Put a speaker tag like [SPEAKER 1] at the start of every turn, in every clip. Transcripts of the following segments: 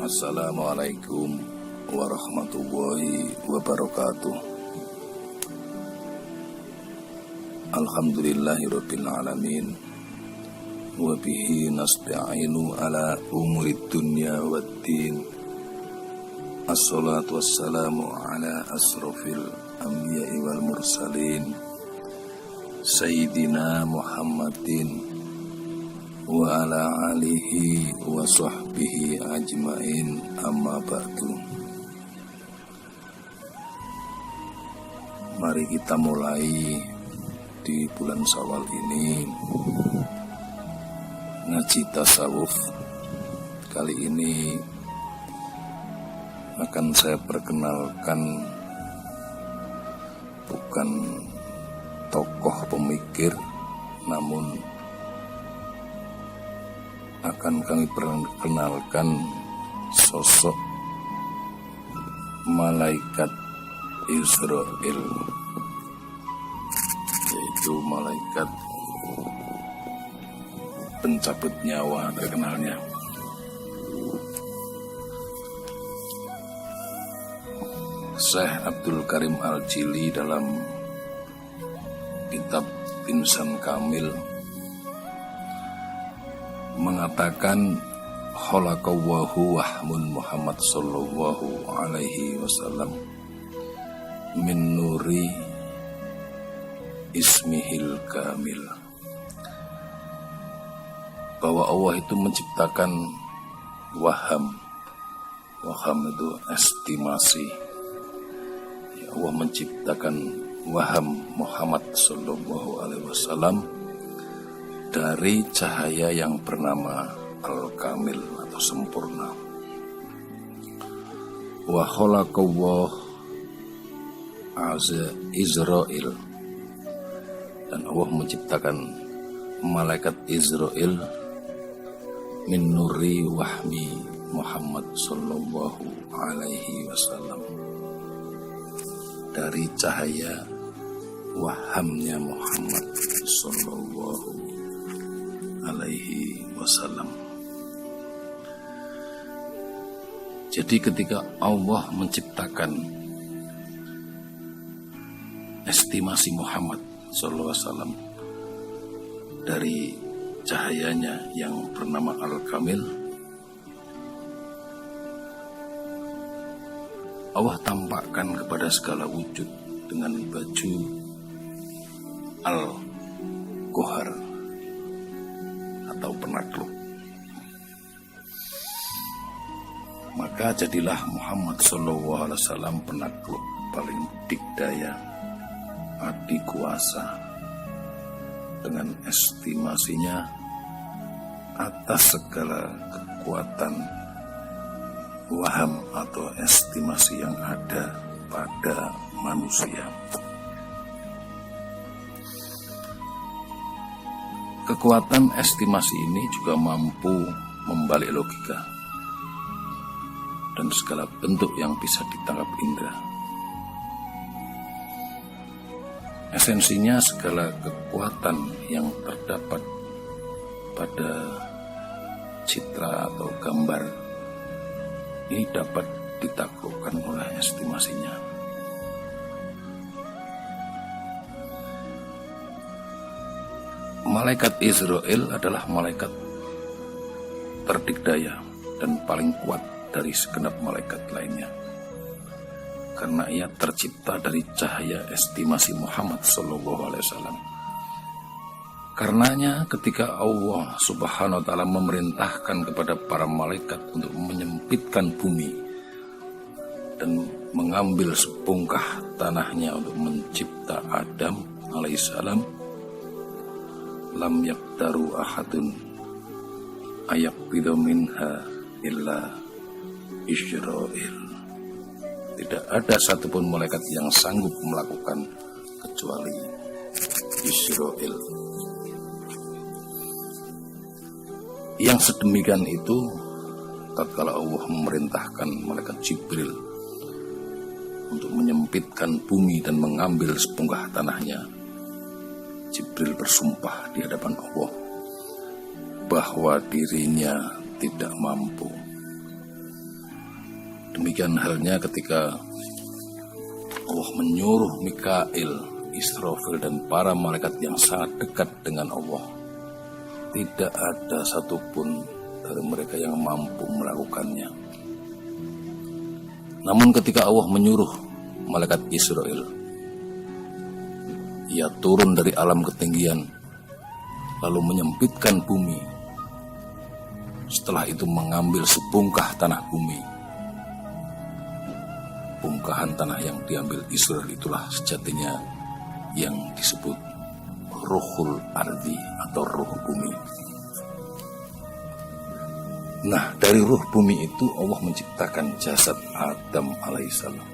[SPEAKER 1] Assalamualaikum warahmatullahi wabarakatuh. Alhamdulillahirabbil alamin. Wa bihi nasta'inu ala umurid dunya waddin. Assalatu wassalamu ala asrofil anbiya'i wal mursalin Sayyidina Muhammadin wa ala alihi wa sahbihi ajmain, amma ba'du. Mari kita mulai di bulan Syawal ini ngaji tasawuf. Kali ini akan saya perkenalkan bukan tokoh pemikir, namun akan kami perkenalkan sosok malaikat Israil, yaitu malaikat pencabut nyawa terkenalnya. Syekh Abdul Karim Al-Jili dalam kitab Insan Kamil mengatakan khalaqallahu wahmun Muhammad sallallahu alaihi wasallam min nuri ismihil kamil, bahwa Allah itu menciptakan waham itu estimasi. Allah menciptakan waham Muhammad sallallahu alaihi wasallam dari cahaya yang bernama Al-Kamil atau sempurna. Wa khalaqallahu azza Israil, dan Allah menciptakan malaikat Israil min nuri wahmi Muhammad sallallahu alaihi wasallam, dari cahaya wahamnya Muhammad sallallahu alaihi wasallam. Jadi ketika Allah menciptakan estimasi Muhammad sallallahu alaihi wasallam dari cahayanya yang bernama Al-Kamil, Allah tampakkan kepada segala wujud dengan baju Al-Kohar atau penakluk. Maka jadilah Muhammad sallallahu alaihi wasallam penakluk paling dikdaya, adi kuasa, dengan estimasinya atas segala kekuatan waham atau estimasi yang ada pada manusia. Kekuatan estimasi ini juga mampu membalik logika dan segala bentuk yang bisa ditangkap indera. Esensinya, segala kekuatan yang terdapat pada citra atau gambar ini dapat ditaklukkan oleh estimasinya. Malaikat Israil adalah malaikat terdikdaya dan paling kuat dari segenap malaikat lainnya, karena ia tercipta dari cahaya estimasi Muhammad SAW. Karenanya ketika Allah Subhanahu wa Ta'ala memerintahkan kepada para malaikat untuk menyempitkan bumi dan mengambil sebongkah tanahnya untuk mencipta Adam alaihissalam, lam yaktaru ahadun ayaqbidu minha illa Israil. Tidak ada satupun malaikat yang sanggup melakukan kecuali Israil. Yang sedemikian itu tatkala Allah memerintahkan malaikat Jibril untuk menyempitkan bumi dan mengambil sebongkah tanahnya, Jibril bersumpah di hadapan Allah bahwa dirinya tidak mampu Demikian halnya ketika Allah menyuruh Mikail, Israfil dan para malaikat yang sangat dekat dengan Allah. Tidak ada satupun dari mereka yang mampu melakukannya. Namun ketika Allah menyuruh malaikat Israel, ia turun dari alam ketinggian lalu menyempitkan bumi. Setelah itu mengambil sebungkah tanah bumi. Bungkahan tanah yang diambil Israel itulah sejatinya yang disebut Ruhul Ardi atau ruh bumi. Nah, dari ruh bumi itu Allah menciptakan jasad Adam alaihissalam.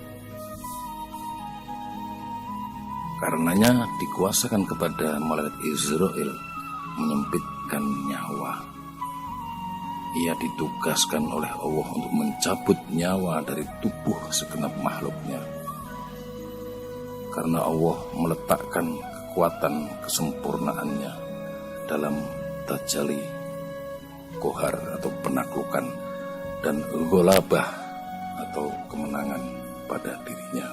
[SPEAKER 1] Karenanya dikuasakan kepada malaikat Israel menyempitkan nyawa. Ia ditugaskan oleh Allah untuk mencabut nyawa dari tubuh segenap makhluknya. Karena Allah meletakkan kekuatan kesempurnaannya dalam tajalli kohar atau penaklukan dan gholabah atau kemenangan pada dirinya.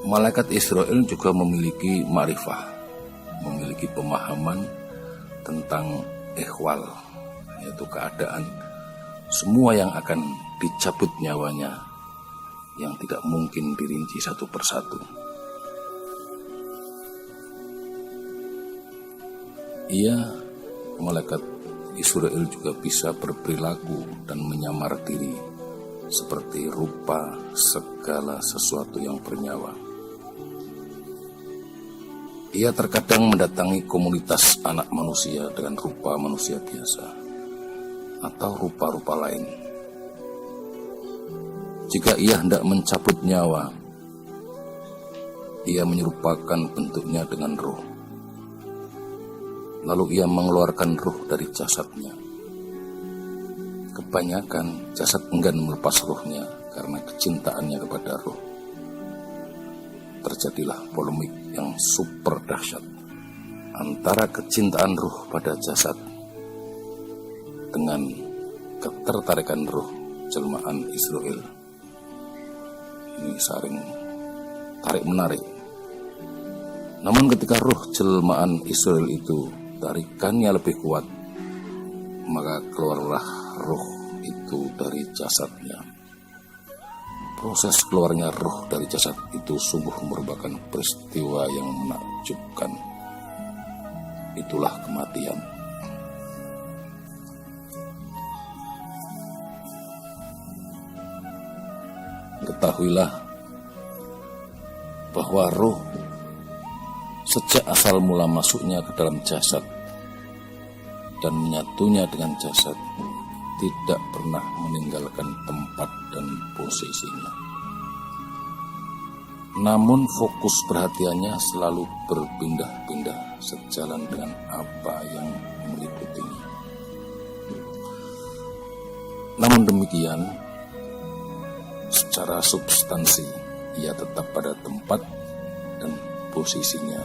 [SPEAKER 1] Malaikat Israel juga memiliki ma'rifah, memiliki pemahaman tentang ehwal, yaitu keadaan semua yang akan dicabut nyawanya, yang tidak mungkin dirinci satu persatu. Ia, malaikat Israel juga bisa berperilaku dan menyamar diri seperti rupa segala sesuatu yang bernyawa. Ia terkadang mendatangi komunitas anak manusia dengan rupa manusia biasa atau rupa-rupa lain. Jika ia hendak mencabut nyawa, ia menyerupakan bentuknya dengan roh. Lalu ia mengeluarkan roh dari jasadnya. Kebanyakan jasad enggan melepas rohnya karena kecintaannya kepada roh. Terjadilah polemik yang super dahsyat antara kecintaan roh pada jasad dengan ketertarikan roh jelmaan Israel. Ini saling tarik-menarik. Namun ketika roh jelmaan Israel itu tarikannya lebih kuat, maka keluarlah roh itu dari jasadnya. Proses keluarnya roh dari jasad itu sungguh merupakan peristiwa yang menakjubkan. Itulah kematian. Ketahuilah bahwa roh sejak asal mula masuknya ke dalam jasad dan menyatunya dengan jasad tidak pernah meninggalkan tempat dan posisinya. Namun fokus perhatiannya selalu berpindah-pindah sejalan dengan apa yang meliputinya. Namun demikian, secara substansi ia tetap pada tempat dan posisinya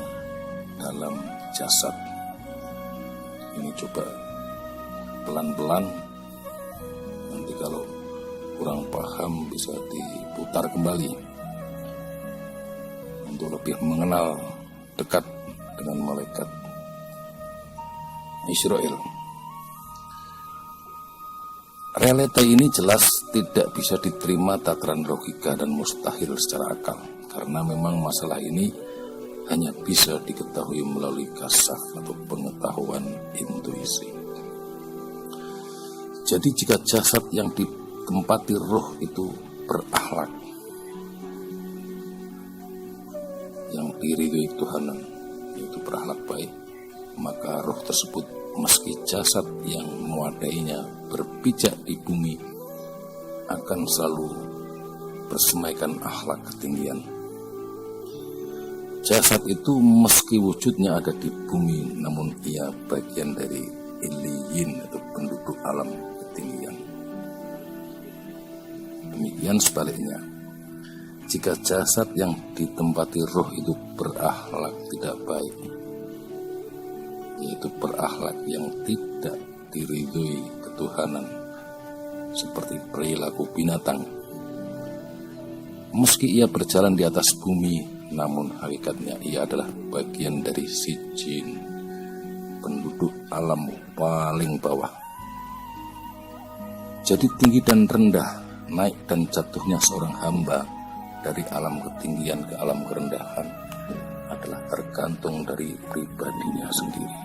[SPEAKER 1] dalam jasad. Ini coba pelan-pelan, nanti kalau kurang paham bisa diputar kembali untuk lebih mengenal dekat dengan malaikat Israel. Realita ini jelas tidak bisa diterima tataran logika dan mustahil secara akal, karena memang masalah ini hanya bisa diketahui melalui kasaf atau pengetahuan intuisi. Jadi jika jasad yang ditempati roh itu berakhlak, yang diridhoi Tuhan, yaitu berakhlak baik, maka roh tersebut meski jasad yang mewadainya berpijak di bumi akan selalu bersemaikan akhlak ketinggian. Jasad itu meski wujudnya ada di bumi, namun ia bagian dari Iliyin atau penduduk alam ketinggian. Demikian sebaliknya, jika jasad yang ditempati roh itu berakhlak tidak baik, yaitu berakhlak yang tidak diridhoi ketuhanan, seperti perilaku binatang. Meski ia berjalan di atas bumi, namun hakikatnya ia adalah bagian dari si jin, penduduk alam paling bawah. Jadi tinggi dan rendah, naik dan jatuhnya seorang hamba dari alam ketinggian ke alam kerendahan adalah tergantung dari pribadinya sendiri.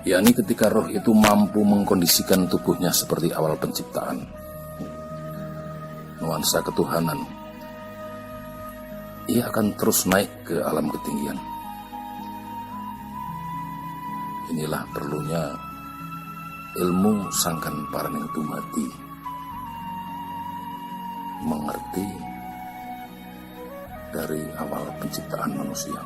[SPEAKER 1] Yakni ketika roh itu mampu mengkondisikan tubuhnya seperti awal penciptaan, nuansa ketuhanan, ia akan terus naik ke alam ketinggian. Inilah perlunya ilmu sangkan paraning dumadi, mengerti dari awal penciptaan manusia.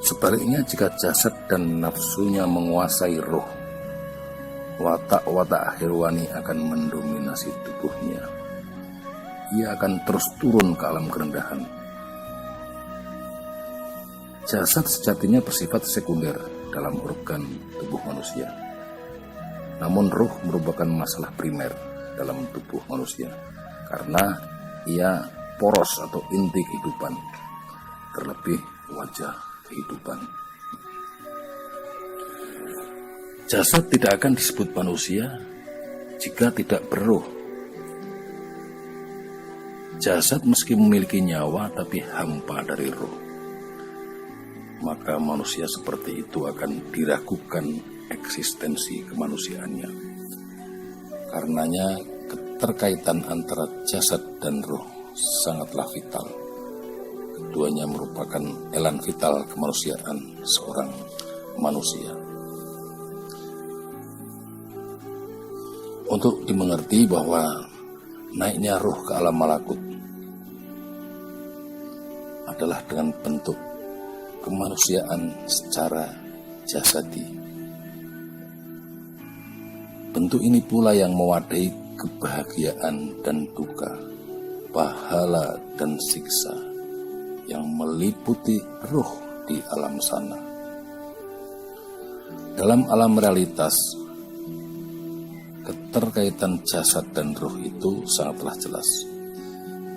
[SPEAKER 1] Sebaliknya, jika jasad dan nafsunya menguasai roh, watak-watak akhirwani akan mendominasi tubuhnya. Ia akan terus turun ke alam kerendahan. Jasad sejatinya bersifat sekunder dalam organ tubuh manusia. Namun roh merupakan masalah primer dalam tubuh manusia, karena ia poros atau inti kehidupan, terlebih wajah kehidupan. Jasad tidak akan disebut manusia jika tidak berroh. Jasad meski memiliki nyawa tapi hampa dari roh. Maka manusia seperti itu akan diragukan eksistensi kemanusiaannya. Karenanya keterkaitan antara jasad dan roh sangatlah vital. Keduanya merupakan elan vital kemanusiaan seorang manusia. Untuk dimengerti bahwa naiknya roh ke alam malakut adalah dengan bentuk kemanusiaan secara jasadi. Bentuk ini pula yang mewadai kebahagiaan dan duka, pahala dan siksa yang meliputi ruh di alam sana. Dalam alam realitas, keterkaitan jasad dan ruh itu sangatlah jelas,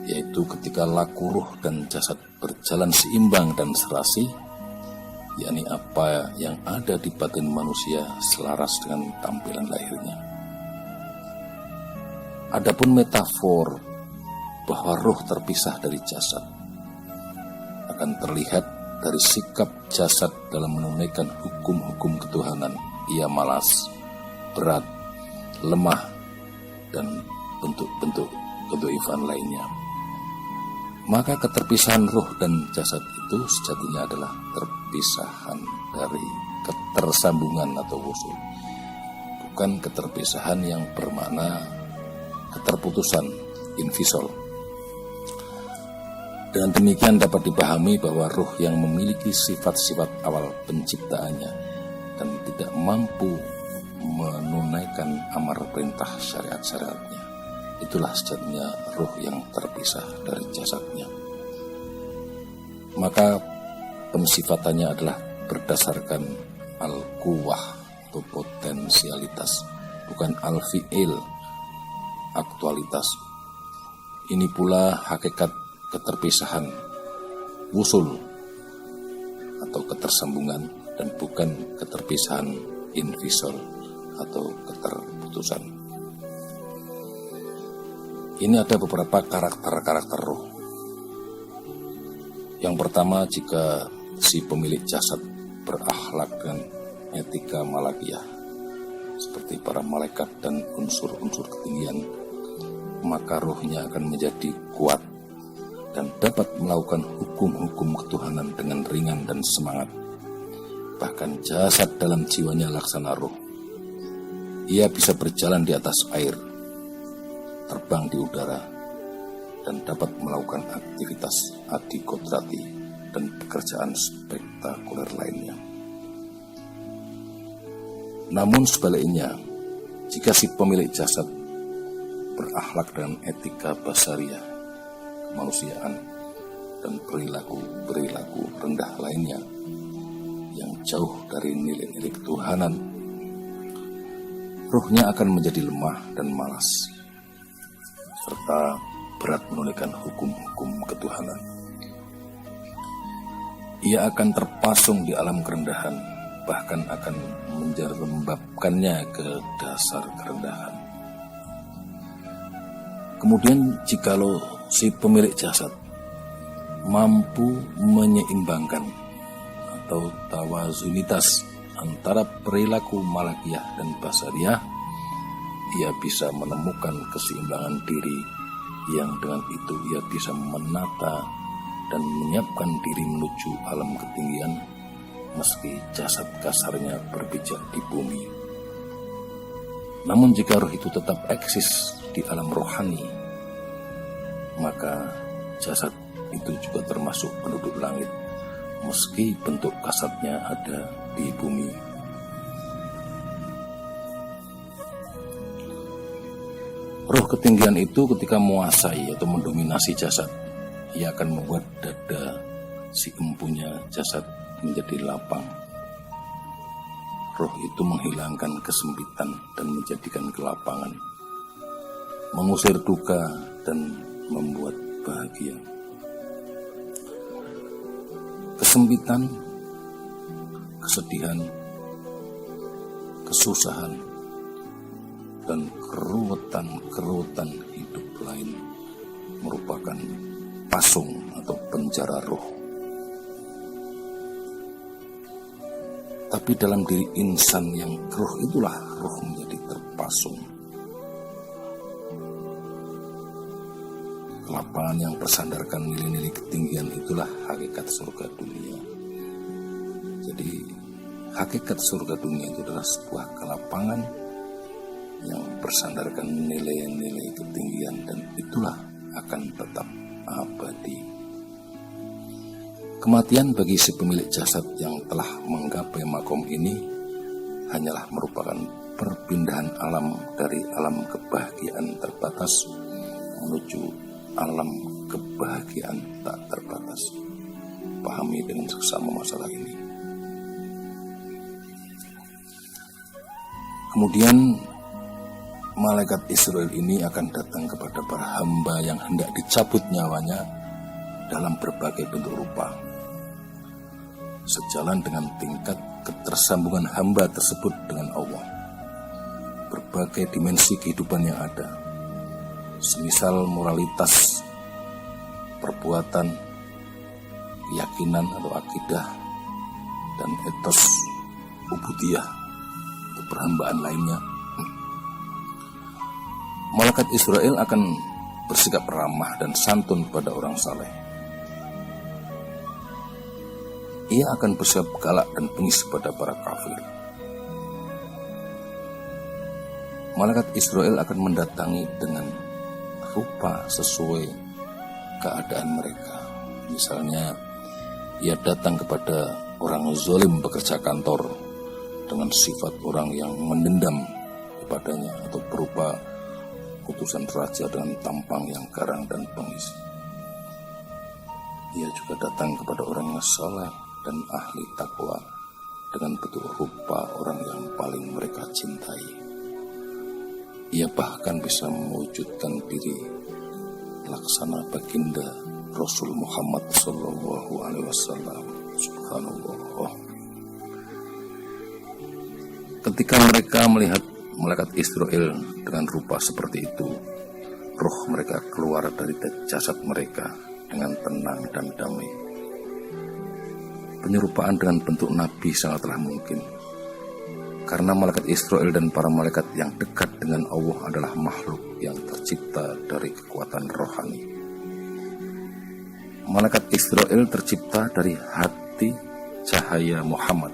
[SPEAKER 1] yaitu ketika laku ruh dan jasad berjalan seimbang dan serasi, yakni apa yang ada di batin manusia selaras dengan tampilan lahirnya. Adapun metafor bahwa roh terpisah dari jasad akan terlihat dari sikap jasad dalam menunaikan hukum-hukum ketuhanan. Ia malas, berat, lemah, dan bentuk-bentuk kedhaifan lainnya. Maka keterpisahan roh dan jasad itu sejatinya adalah terpisahan dari ketersambungan atau wusul, bukan keterpisahan yang bermakna keterputusan, invisol. Dengan demikian dapat dipahami bahwa roh yang memiliki sifat-sifat awal penciptaannya dan tidak mampu menunaikan amar perintah syariat-syariatnya, itulah sejatinya roh yang terpisah dari jasadnya. Maka pensifatannya adalah berdasarkan al-quwah atau potensialitas, bukan al-fi'il, aktualitas. Ini pula hakikat keterpisahan, wusul atau ketersambungan, dan bukan keterpisahan invisol atau keterputusan. Ini ada beberapa karakter roh. Yang pertama, jika si pemilik jasad berakhlak dengan etika malakiyah seperti para malaikat dan unsur-unsur ketinggian, maka rohnya akan menjadi kuat dan dapat melakukan hukum-hukum ketuhanan dengan ringan dan semangat. Bahkan jasad dalam jiwanya laksana roh. Ia bisa berjalan di atas air, terbang di udara, dan dapat melakukan aktivitas adi kodrati dan pekerjaan spektakuler lainnya. Namun sebaliknya, jika si pemilik jasad berakhlak dengan etika basariah, kemanusiaan, dan perilaku rendah lainnya yang jauh dari nilai-nilai ketuhanan, Ruhnya akan menjadi lemah dan malas, serta berat menunaikan hukum-hukum ketuhanan. Ia akan terpasung di alam kerendahan, bahkan akan menjerembabkannya ke dasar kerendahan. Kemudian jikalau si pemilik jasad mampu menyeimbangkan atau tawazunitas antara perilaku malakiyah dan basariyah, ia bisa menemukan keseimbangan diri yang dengan itu ia bisa menata dan menyiapkan diri menuju alam ketinggian meski jasad kasarnya berpijak di bumi. Namun jika roh itu tetap eksis di alam rohani, maka jasad itu juga termasuk penduduk langit meski bentuk kasadnya ada di bumi. Roh ketinggian itu ketika menguasai atau mendominasi jasad, ia akan membuat dada si empunya jasad menjadi lapang. Roh itu menghilangkan kesempitan dan menjadikan kelapangan, mengusir duka dan membuat bahagia. Kesempitan, kesedihan, kesusahan, dan keruwetan hidup lain merupakan pasung atau penjara roh. Tapi dalam diri insan yang roh itulah roh menjadi terpasung. Kelapangan yang bersandarkan nilai-nilai ketinggian itulah hakikat surga dunia. Jadi hakikat surga dunia itu adalah sebuah kelapangan yang bersandarkan nilai-nilai ketinggian, dan itulah akan tetap abadi. Kematian bagi si pemilik jasad yang telah menggapai makom ini hanyalah merupakan perpindahan alam dari alam kebahagiaan terbatas menuju alam kebahagiaan tak terbatas. Pahami dengan seksama masalah ini. Kemudian malaikat Israel ini akan datang kepada para hamba yang hendak dicabut nyawanya dalam berbagai bentuk rupa, sejalan dengan tingkat ketersambungan hamba tersebut dengan Allah. Berbagai dimensi kehidupan yang ada, semisal moralitas, perbuatan, keyakinan atau akidah, dan etos ubudiyah atau perhambaan lainnya. Malaikat Israel akan bersikap ramah dan santun pada orang saleh. Ia akan bersikap galak dan bengis pada para kafir. Malaikat Israel akan mendatangi dengan rupa sesuai keadaan mereka. Misalnya, ia datang kepada orang zalim bekerja kantor dengan sifat orang yang mendendam kepadanya, atau berupa utusan raja dengan tampang yang garang dan bengis. Ia juga datang kepada orang yang saleh dan ahli takwa dengan bentuk rupa orang yang paling mereka cintai. Ia bahkan bisa mewujudkan diri laksana baginda Rasul Muhammad Sallallahu Alaihi Wasallam. Subhanallah. Ketika mereka melihat malaikat Israel dengan rupa seperti itu, roh mereka keluar dari jasad mereka dengan tenang dan damai. Penyerupaan dengan bentuk Nabi sangatlah mungkin, karena malaikat Israel dan para malaikat yang dekat dengan Allah adalah makhluk yang tercipta dari kekuatan rohani. Malaikat Israel tercipta dari hati cahaya Muhammad.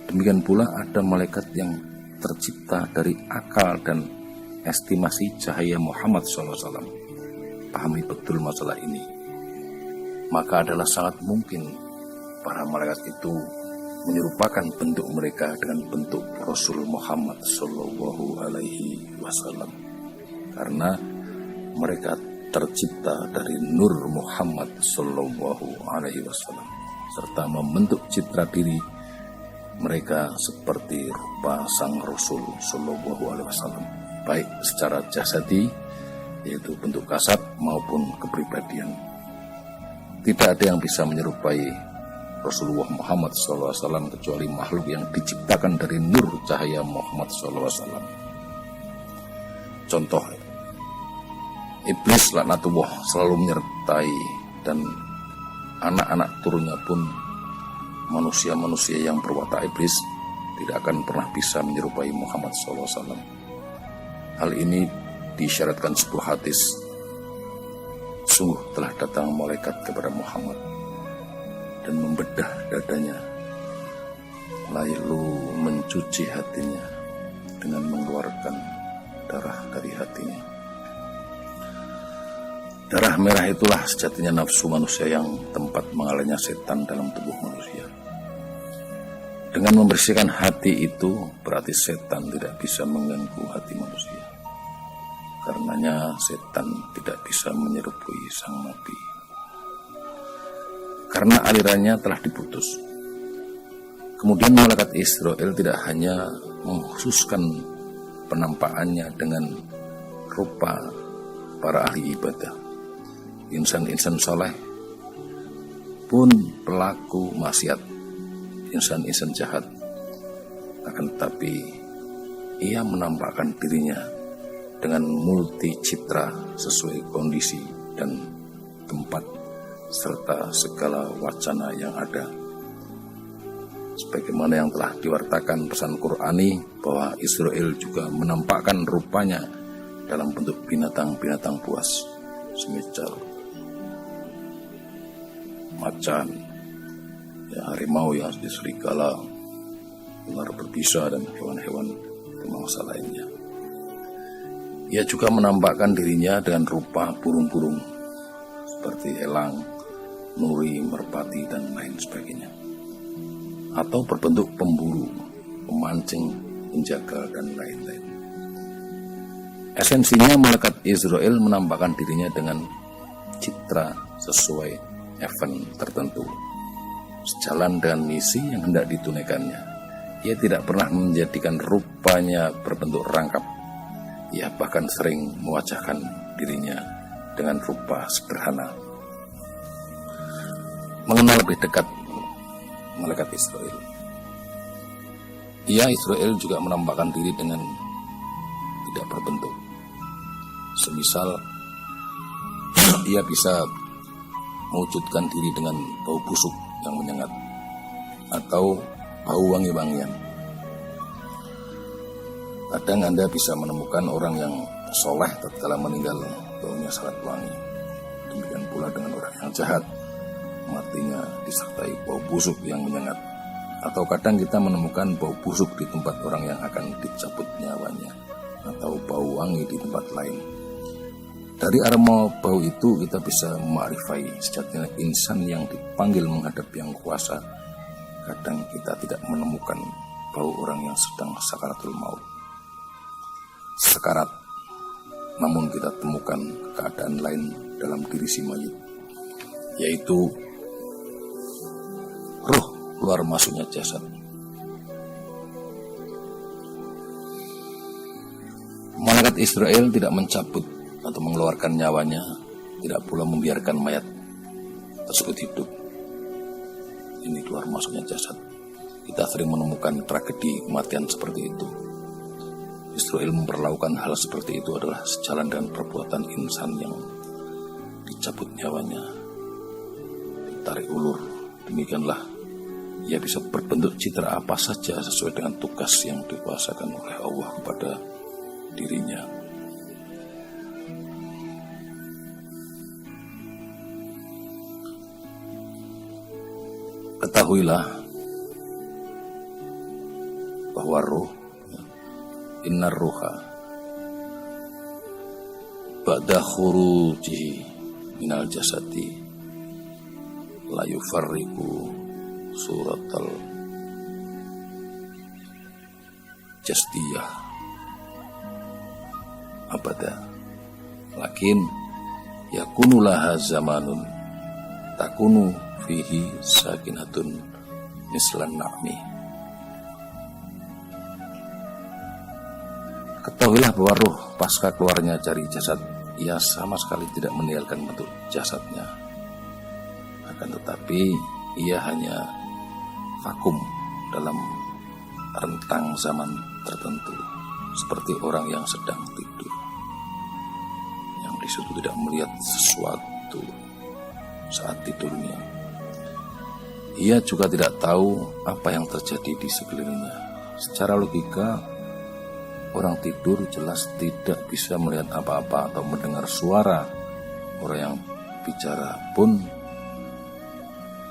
[SPEAKER 1] Demikian pula ada malaikat yang tercipta dari akal dan estimasi cahaya Muhammad SAW. Pahami betul masalah ini. Maka adalah sangat mungkin para malaikat itu menyerupakan bentuk mereka dengan bentuk Rasul Muhammad Sallallahu Alaihi Wasallam, karena mereka tercipta dari Nur Muhammad Sallallahu Alaihi Wasallam serta membentuk citra diri mereka seperti rupa sang Rasul Shallallahu Alaihi Wasallam, baik secara jasadi, yaitu bentuk kasat, maupun kepribadian. Tidak ada yang bisa menyerupai Rasulullah Muhammad SAW kecuali makhluk yang diciptakan dari nur cahaya Muhammad SAW. Contoh, iblis laknatullah selalu menyertai, dan anak-anak turunnya pun manusia-manusia yang berwatak iblis tidak akan pernah bisa menyerupai Muhammad SAW. Hal ini disyaratkan sebuah hadis. Sungguh telah datang malaikat kepada Muhammad dan membedah dadanya, lalu mencuci hatinya dengan mengeluarkan darah dari hatinya. Darah merah itulah sejatinya nafsu manusia yang tempat mengalirnya setan dalam tubuh manusia. Dengan membersihkan hati itu, berarti setan tidak bisa mengganggu hati manusia. Karenanya setan tidak bisa menyerupai sang Nabi, karena alirannya telah diputus. Kemudian malaikat Israel tidak hanya mengkhususkan penampakannya dengan rupa para ahli ibadah, insan-insan soleh, pun pelaku maksiat, insan-insan jahat, akan tetapi ia menampakkan dirinya dengan multi citra sesuai kondisi dan tempat serta segala wacana yang ada. Sebagaimana yang telah diwartakan pesan Qur'ani bahwa Israel juga menampakkan rupanya dalam bentuk binatang-binatang buas, semisal macan, ya, harimau yang seperti serigala, ular berbisa, dan hewan-hewan pemangsa lainnya. Ia juga menampakkan dirinya dengan rupa burung-burung seperti elang, nuri, merpati, dan lain sebagainya, atau berbentuk pemburu, pemancing, penjaga, dan lain-lain. Esensinya malaikat Israel menampakkan dirinya dengan citra sesuai event tertentu, sejalan dengan misi yang hendak ditunaikannya. Ia tidak pernah menjadikan rupanya berbentuk rangkap. Ia bahkan sering mewajahkan dirinya dengan rupa sederhana. Mengenal lebih dekat malaikat Israel, Israel juga menampakkan diri dengan tidak berbentuk. Semisal ia bisa mewujudkan diri dengan bau busuk yang menyengat atau bau wangi-wangian. Kadang Anda bisa menemukan orang yang soleh tatkala meninggal baunya sangat wangi. Demikian pula dengan orang yang jahat, matinya disertai bau busuk yang menyengat. Atau kadang kita menemukan bau busuk di tempat orang yang akan dicabut nyawanya, atau bau wangi di tempat lain. Dari aroma bau itu kita bisa memakrifai sejatinya insan yang dipanggil menghadap yang kuasa. Kadang kita tidak menemukan bau orang yang sedang sakaratul maut, sekarat, namun kita temukan keadaan lain dalam diri si mayit, yaitu roh keluar masuknya jasad. Malaikat Israel tidak mencabut atau mengeluarkan nyawanya, tidak pula membiarkan mayat tersebut hidup. Ini keluar masuknya jasad. Kita sering menemukan tragedi kematian seperti itu. Israel memperlakukan hal seperti itu adalah sejalan dengan perbuatan insan yang dicabut nyawanya, ditarik ulur. Demikianlah ia bisa berbentuk citra apa saja sesuai dengan tugas yang dikuasakan oleh Allah kepada dirinya. Ketahuilah bahwa roh, innar ruha ba'da khurujihi minal jasadi la yufarriqu suratal jasdiyah abada, lakin yakunu laha zamanun takunu fihi sakinatun mislan na'mi
[SPEAKER 2] Ketahuilah bahwa roh pasca keluarnya dari jasad, ia sama sekali tidak meninggalkan bentuk jasadnya. Akan tetapi ia hanya vakum dalam rentang zaman tertentu, seperti orang yang sedang tidur, yang di situ tidak melihat sesuatu saat tidurnya. Ia juga tidak tahu apa yang terjadi di sekelilingnya. Secara logika, orang tidur jelas tidak bisa melihat apa-apa atau mendengar suara. Orang yang bicara pun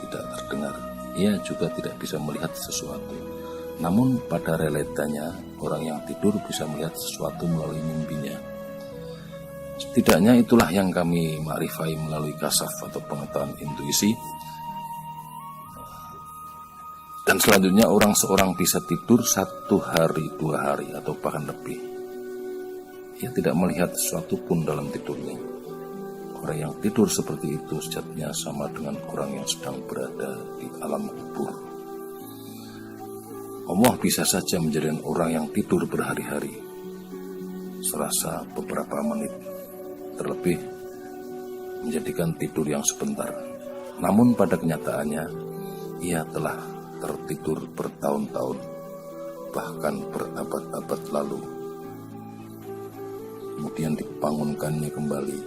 [SPEAKER 2] tidak terdengar. Ia juga tidak bisa melihat sesuatu. Namun pada realitanya, orang yang tidur bisa melihat sesuatu melalui mimpinya. Setidaknya itulah yang kami makrifai melalui kasaf atau pengetahuan intuisi. Dan selanjutnya seorang bisa tidur 1 hari, 2 hari, atau bahkan lebih. Ia tidak melihat sesuatu pun dalam tidurnya. Orang yang tidur seperti itu sejatinya sama dengan orang yang sedang berada di alam kubur. Allah bisa saja menjadikan orang yang tidur berhari-hari, serasa beberapa menit, terlebih menjadikan tidur yang sebentar. Namun pada kenyataannya, ia telah tertidur bertahun-tahun, bahkan berabad-abad lalu. Kemudian dibangunkannya kembali.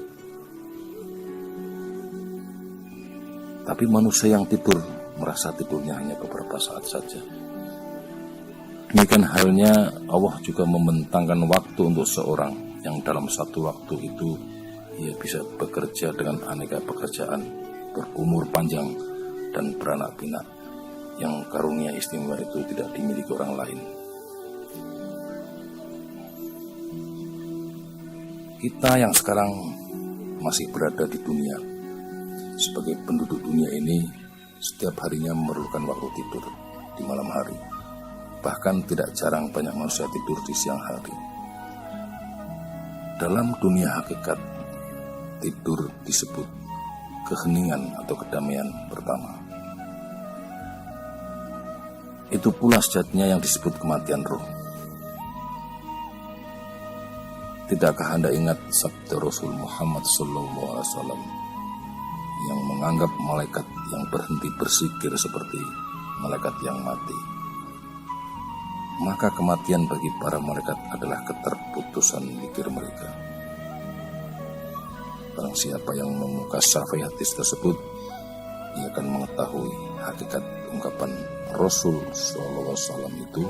[SPEAKER 2] Tapi manusia yang tidur merasa tidurnya hanya beberapa saat saja. Demikian halnya Allah juga membentangkan waktu untuk seorang yang dalam satu waktu itu ia bisa bekerja dengan aneka pekerjaan, berumur panjang dan beranak pinak, yang karunia istimewa itu tidak dimiliki orang lain. Kita yang sekarang masih berada di dunia, sebagai penduduk dunia ini, setiap harinya memerlukan waktu tidur di malam hari. Bahkan tidak jarang banyak manusia tidur di siang hari. Dalam dunia hakikat, tidur disebut keheningan atau kedamaian pertama. Itu pula sejatinya yang disebut kematian roh. Tidakkah Anda ingat sabda Rasul Muhammad SAW yang menganggap malaikat yang berhenti bersikir seperti malaikat yang mati? Maka kematian bagi para malaikat adalah keterputusan mikir mereka. Barang siapa yang memukasafai hadis tersebut, ia akan mengetahui hakikat ungkapan Rasul SAW itu,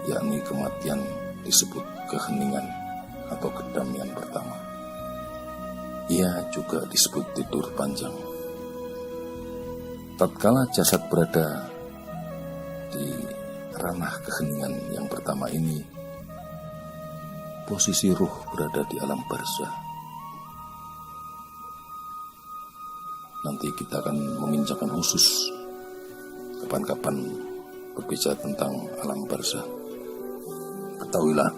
[SPEAKER 2] yakni kematian disebut keheningan atau kedamaian pertama. Ia juga disebut tidur panjang. Tatkala jasad berada di ranah keheningan yang pertama ini, posisi ruh berada di alam barzah. Nanti kita akan membincangkan khusus kapan-kapan berbicara tentang alam barzah. Ketahuilah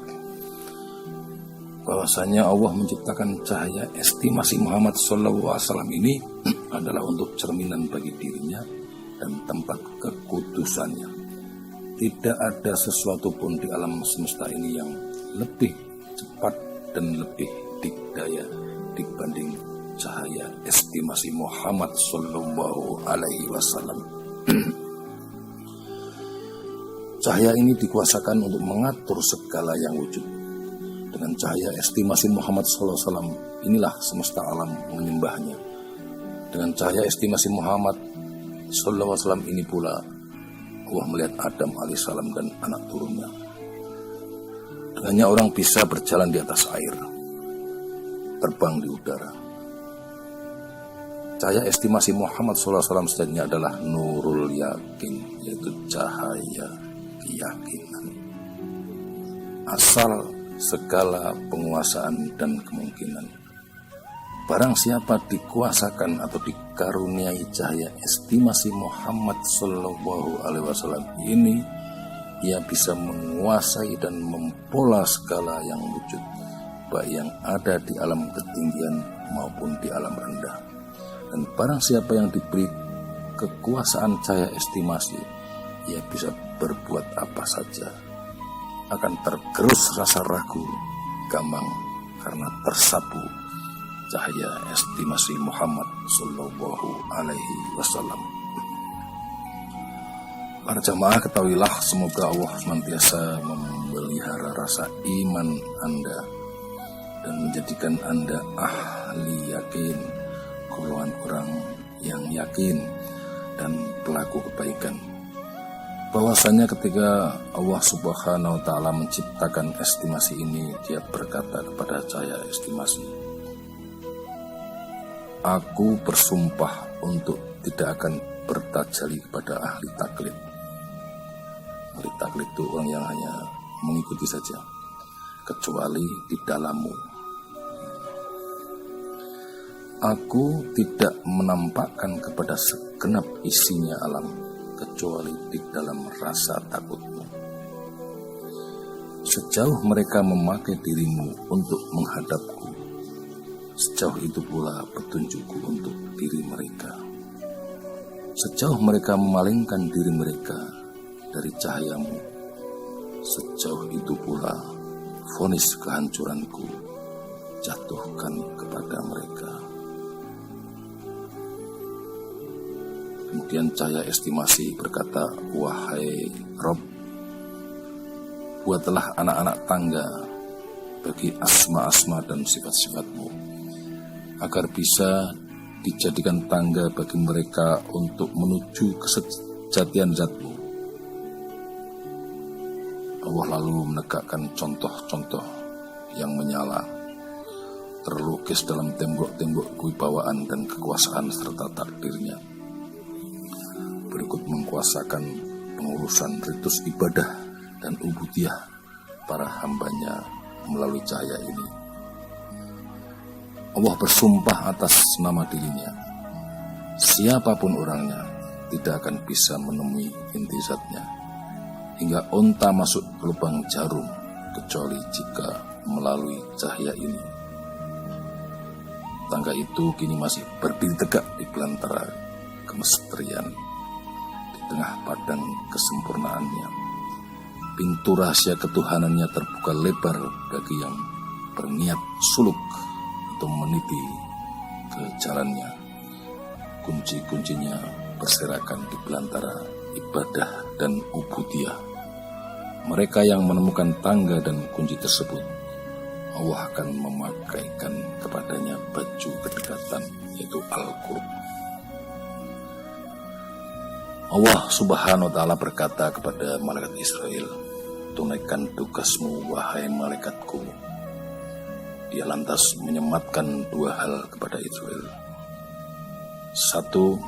[SPEAKER 2] bahwasanya Allah menciptakan cahaya estimasi Muhammad SAW ini adalah untuk cerminan bagi dirinya dan tempat kekudusannya. Tidak ada sesuatu pun di alam semesta ini yang lebih cepat dan lebih dikdaya dibanding cahaya estimasi Muhammad Sallallahu Alaihi Wasallam. Cahaya ini dikuasakan untuk mengatur segala yang wujud. Dengan cahaya estimasi Muhammad Sallallahu Alaihi Wasallam inilah semesta alam menyembahnya. Dengan cahaya estimasi Muhammad Sallallahu Alaihi Wasallam ini pula Allah melihat Adam alaihissalam dan anak turunnya. Dengannya orang bisa berjalan di atas air, terbang di udara. Cahaya estimasi Muhammad SAW sejatinya adalah nurul yakin, yaitu cahaya keyakinan. Asal segala penguasaan dan kemungkinan. Barang siapa dikuasakan atau dikaruniai cahaya estimasi Muhammad Sallallahu Alaihi Wasallam ini, ia bisa menguasai dan mempola segala yang wujud, baik yang ada di alam ketinggian maupun di alam rendah. Dan barang siapa yang diberi kekuasaan cahaya estimasi, ia bisa berbuat apa saja. akan tergerus rasa ragu, gamang karena tersapu cahaya estimasi Muhammad Sallallahu Alaihi Wasallam. Para jamaah, ketahuilah, semoga Allah senantiasa memelihara rasa iman Anda dan menjadikan Anda ahli yakin, golongan orang yang yakin dan pelaku kebaikan. Bahwasanya ketika Allah Subhanahu wa Ta'ala menciptakan estimasi ini, Dia berkata kepada cahaya estimasi, "Aku bersumpah untuk tidak akan bertajali kepada ahli taklid." Ahli taklid itu orang yang hanya mengikuti saja, kecuali di dalammu. Aku tidak menampakkan kepada segenap isinya alam, kecuali di dalam rasa takutmu. Sejauh mereka memakai dirimu untuk menghadapku, sejauh itu pula petunjukku untuk diri mereka. Sejauh mereka memalingkan diri mereka dari cahayamu, sejauh itu pula vonis kehancuranku jatuhkan kepada mereka. Kemudian cahaya estimasi berkata, "Wahai Rob, buatlah anak-anak tangga bagi asma-asma dan sifat-sifatmu, agar bisa dijadikan tangga bagi mereka untuk menuju kesejatian zatmu." Allah lalu menegakkan contoh-contoh yang menyala, terlukis dalam tembok-tembok kewibawaan dan kekuasaan serta takdirnya. Berikut mengkuasakan pengurusan ritus ibadah dan ubudiyah para hambanya melalui cahaya ini. Allah bersumpah atas nama dirinya, siapapun orangnya tidak akan bisa menemui inti zatnya, hingga unta masuk ke lubang jarum, kecuali jika melalui cahaya ini. Tangga itu kini masih berdiri tegak di belantara kemesterian, di tengah padang kesempurnaannya. Pintu rahasia ketuhanannya terbuka lebar bagi yang berniat suluk atau meniti ke jalannya. Kunci-kuncinya berserakan di belantara ibadah dan ubudiyah. Mereka yang menemukan tangga dan kunci tersebut, Allah akan memakaikan kepadanya baju kedekatan, yaitu Al-Qurb. Allah Subhanahu wa Ta'ala berkata kepada malaikat Israel, "Tunaikan tugasmu, wahai malaikatku." Dia lantas menyematkan dua hal kepada Israel. Satu,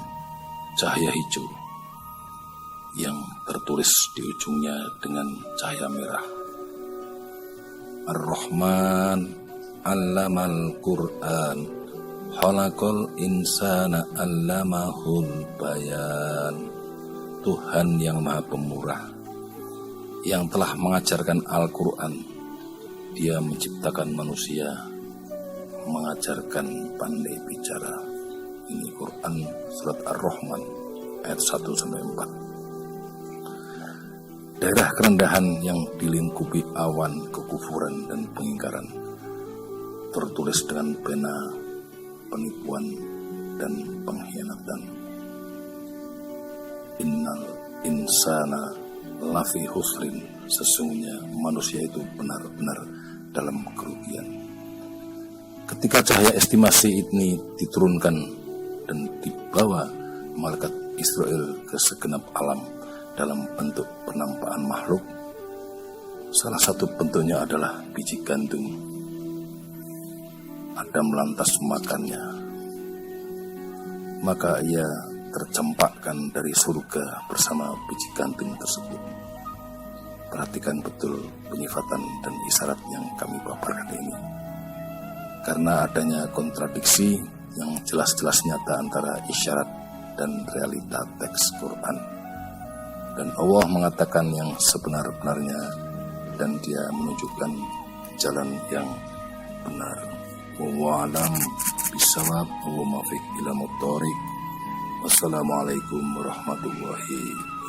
[SPEAKER 2] cahaya hijau yang tertulis di ujungnya dengan cahaya merah. Ar-Rahman Allamal Qur'an Khalaqal insana allamahul bayan. Tuhan yang Maha Pemurah, yang telah mengajarkan Al-Quran. Dia menciptakan manusia, mengajarkan pandai bicara. Ini Quran surat Ar-Rahman ayat 1-4. Daerah kerendahan yang dilingkupi awan kekufuran dan pengingkaran, tertulis dengan pena penipuan dan pengkhianatan. Innal insana lafi husrin, sesungguhnya manusia itu benar-benar dalam kerugian. Ketika cahaya estimasi ini diturunkan dan dibawa malaikat Israel ke segenap alam dalam bentuk penampakan makhluk, salah satu bentuknya adalah biji gandum. Adam lantas memakannya, maka ia tercempakkan dari surga bersama biji gandum tersebut. Perhatikan betul penyifatan dan isyarat yang kami paparkan ini, karena adanya kontradiksi yang jelas-jelas nyata antara isyarat dan realita teks Quran. Dan Allah mengatakan yang sebenar-benarnya, dan Dia menunjukkan jalan yang benar. Wallahu a'lam bishawab, wa muwaffiq ila muthoriq. Wassalamualaikum warahmatullahi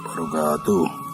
[SPEAKER 2] wabarakatuh.